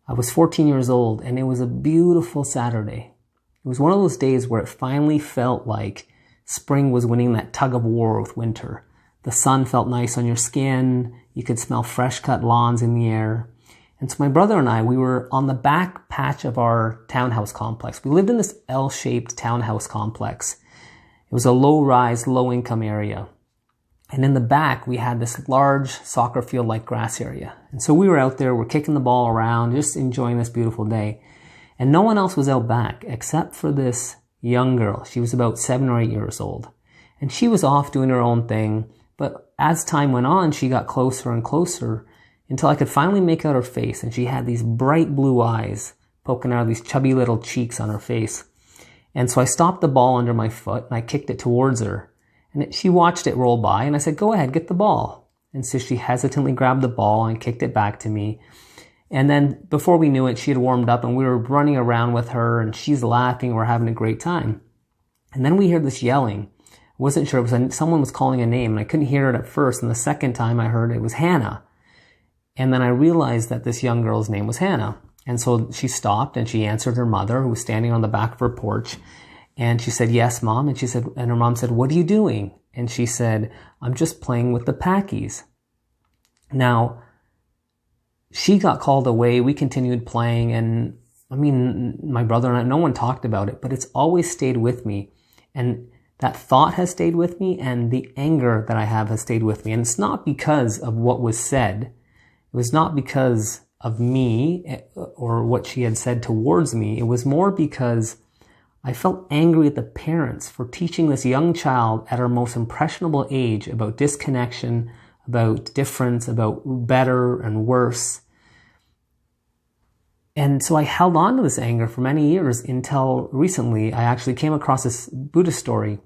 I was 14 years old, and it was a beautiful Saturday. It was one of those days where it finally felt like spring was winning that tug of war with winter. The sun felt nice on your skin. You could smell fresh cut lawns in the air. And so my brother and I, we were on the back patch of our townhouse complex. We lived in this L-shaped townhouse complex. It was a low-rise, low-income area. And in the back, we had this large soccer field-like grass area. And so we were out there, we're kicking the ball around, just enjoying this beautiful day. And no one else was out back except for this young girl. She was about 7 or 8 years old. And she was off doing her own thing. But as time went on, she got closer and closer until I could finally make out her face. And she had these bright blue eyes poking out of these chubby little cheeks on her face. And so I stopped the ball under my foot and I kicked it towards her. And she watched it roll by and I said, "Go ahead, get the ball." And so she hesitantly grabbed the ball and kicked it back to me. And then before we knew it, she had warmed up and we were running around with her and she's laughing. We're having a great time. And then we heard this yelling. I wasn't sure. It was someone was calling a name and I couldn't hear it at first. And the second time I heard it was Hannah. And then I realized that this young girl's name was Hannah. And so she stopped and she answered her mother, who was standing on the back of her porch. And she said, "Yes, Mom." And her mom said, "What are you doing?" And she said, "I'm just playing with the Packies." Now, she got called away. We continued playing. And I mean, my brother and I, no one talked about it, but it's always stayed with me. And that thought has stayed with me, and the anger that I have has stayed with me. And it's not because of what was said. It was not because of me or what she had said towards me. It was more because I felt angry at the parents for teaching this young child at her most impressionable age about disconnection, about difference, about better and worse. And so I held on to this anger for many years until recently I actually came across this Buddhist story.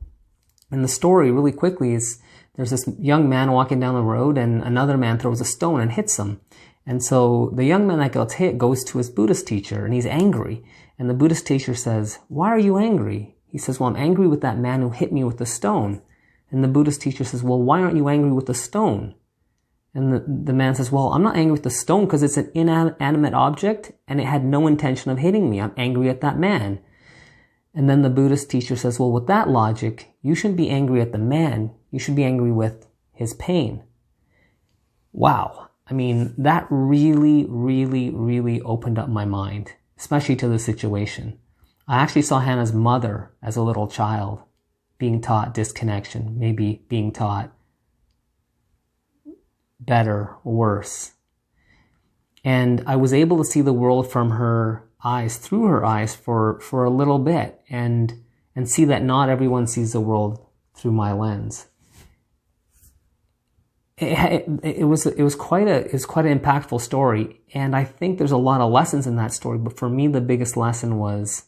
And the story, really quickly, is there's this young man walking down the road and another man throws a stone and hits him. And so the young man that gets hit goes to his Buddhist teacher and he's angry. And the Buddhist teacher says, "Why are you angry?" He says, "Well, I'm angry with that man who hit me with the stone." And the Buddhist teacher says, "Well, why aren't you angry with the stone?" And the man says, "Well, I'm not angry with the stone because it's an inanimate object and it had no intention of hitting me. I'm angry at that man." And then the Buddhist teacher says, "Well, with that logic, you shouldn't be angry at the man. You should be angry with his pain." Wow. I mean, that really, really, really opened up my mind, especially to the situation. I actually saw Hannah's mother as a little child being taught disconnection, maybe being taught better, worse. And I was able to see the world from her eyes, through her eyes for a little bit, and see that not everyone sees the world through my lens. It was quite an impactful story, and I think there's a lot of lessons in that story. But for me, the biggest lesson was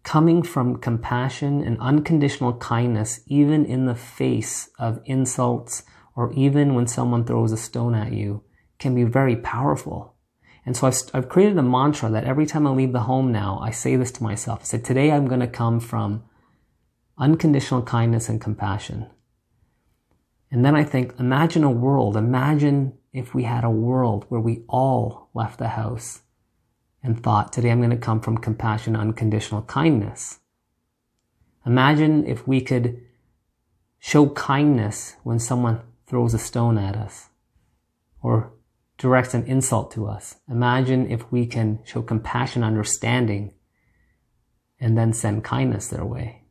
coming from compassion and unconditional kindness, even in the face of insults, or even when someone throws a stone at you, can be very powerful. And so I've created a mantra that every time I leave the home now, I say this to myself. I said, today I'm going to come from unconditional kindness and compassion. And then I think, imagine if we had a world where we all left the house and thought, today I'm going to come from compassion, unconditional kindness. Imagine if we could show kindness when someone throws a stone at us or directs an insult to us. Imagine if we can show compassion, understanding, and then send kindness their way.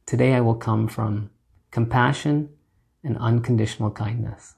Today I will come from compassion and unconditional kindness.